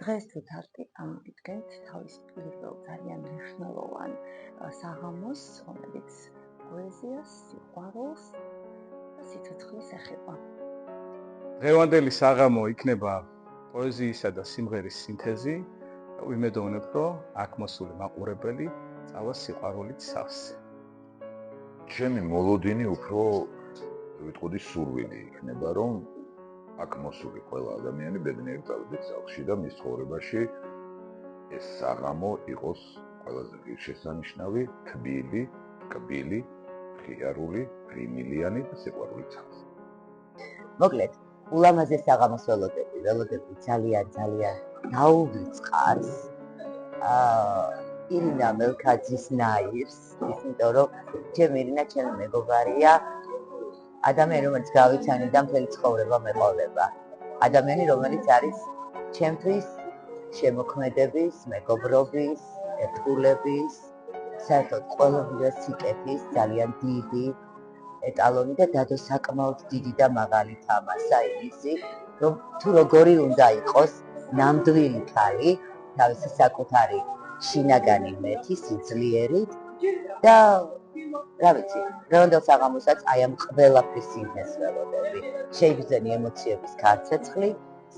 დღეს თუთარტი ამოვიდგენთ თავის პირველ ძალიან მნიშვნელოვან საღამოს, რომელიც პოეზიას, სიყვარულს და სიცოცხლეს ეხება. დღევანდელი საღამო იქნება პოეზიისა და სიმღერის სინთეზი. ვიმედოვნებ, რომ აქ მოსული მაყურებელი წავა სიყვარულით სავსე. ჩემი მოლოდინი უფრო ვიტყოდი სურვილი იქნება, რომ აქ მოსული ყველა ადამიანი ბედნიერი წავიდეს სახლში და მის ცხოვრებაში ეს საღამო იყოს ყველაზე ღირსშესანიშნავი, თბილი, კბილი, ღიარული, ფრიმილიანი და სიყვარულით სავსე. მოკლედ, ულამაზე საღამოს ველოდები ძალიან დაუვიწყარს ირინა მელქაძის ნაირს, იმიტომ რომ ჩემი ირინა ჩემი მეგობარია, ადამიანი, რომელიც გავიცანი და მთელი ცხოვრება მეყოლება. ადამიანი, რომელიც არის ჩემთვის შემოქმედების, მეგობრობის, ერთგულების, საერთოდ ყოველგვარი სიკეთის ძალიან დიდი ეტალონი და დადო საკმაოდ დიდი და მაღალი თამასა იმისი, რომ თუ როგორი უნდა იყოს ნამდვილი ქალი, თავისი საკუთარი შინაგანი მეთი, სიძლიერით და რა ვიცი, დღევანდელ საღამოსაც აი ამ ყველაფრის სინთეზს ველოდები. შეიგრძენი ემოციების გარცეცხლი,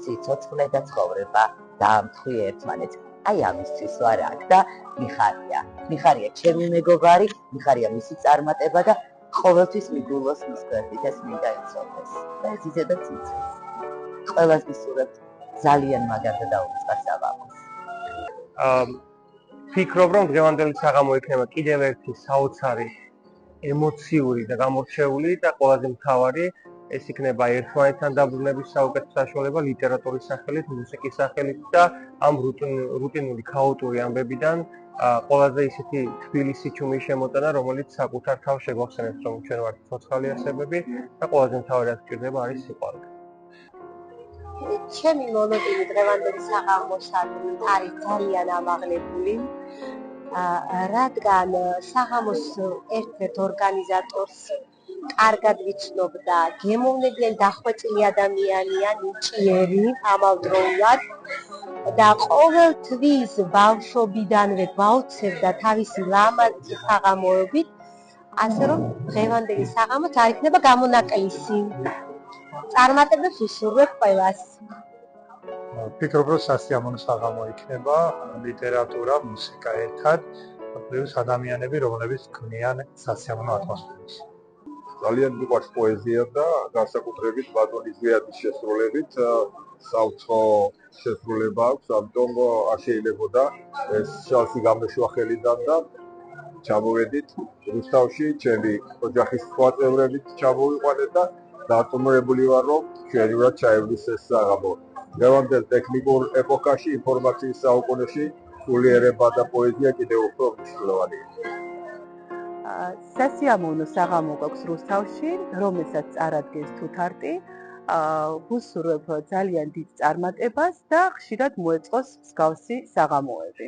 სიცოცხლე და ცხოვრება დაამთხვი ერთმანეთს. აი ამისთვის ვარ აქ და მიხარია ჩემი მეგობარი, მიხარია მისი წარმატება და ყოველთვის მიგულოს მის გვერდითაც მინდა იცოდეს. და ეს იზედაც იცის. ყველას ვისურვებთ ძალიან მაგარ და დაუწყარ საღამოს. ფიქრობ, რომ დღევანდელი საღამო იქნება კიდევ ერთი საოცარი ემოციური და გამორჩეული და ყველაზე მთავარი ეს იქნება ერთმანეთთან დაბრუნების საუკეთესო საშუალება ლიტერატურის სახელით, მუსიკის სახელით და ამ რუტინული ქაოტური ამბებიდან ყველაზე ისეთი თბილი სიჩუმის შემოტანა, რომელიც საკუთარ თავს შეგვახსენებს, რომ ჩვენ ვართ ცოცხალი ასებები და ყველაზე მთავარი რაც გვჭირდება არის სიყვარული. ჩემი მოლოდინი დღევანდელი საღამოსადმი არის ძალიან ამაღლებული, რადგან საღამოს ერთ-ერთ ორგანიზატორს კარგად ვიცნობ და გემოვნებიან დახვეწილი ადამიანია, ნიჭიერი, ამავდროულად და ყოველთვის ბავშვობიდანვე გვაუცებდა თავისი ლამაზი საღამოებით, ასე რომ დღევანდელი საღამოც არ იქნება გამონაკლისი. წარმატებებს ვისურვებ ყველას. ფიქრობ, რომ სასიამოვნო საღამო იქნება, ლიტერატურა, მუსიკა ერთად, პლუს ადამიანები, რომლებიც ქმნიან სასიამოვნო ატმოსფეროს. ძალიან მიყვარს პოეზია და განსაკუთრებით ბატონი ზვიადის შესრულებით საუცხო შესრულება აქვს, ამიტომ არ შეიძლებოდა ეს შალსი გამოშვა ხელიდან და ჩამოვედით რუსთავში, ჩემი ოჯახის სხვა წევრებით ჩამოვიყვანეთ და დარწმუნებული ვარ, რომ შეიძლება ჩაევლის ეს საღამო. დღევანდელ ტექნიკურ ეპოქაში, ინფორმაციის საუკუნეში, სულიერება და პოეზია კიდევ უფრო მნიშვნელოვანია. სასიამოვნო საღამო გვაქვს რუსთავში, რომელსაც წარადგენს თუთარტი. ვუსურვებ ძალიან დიდ წარმატებას და ხშირად მოეწყოს მსგავსი საღამოები.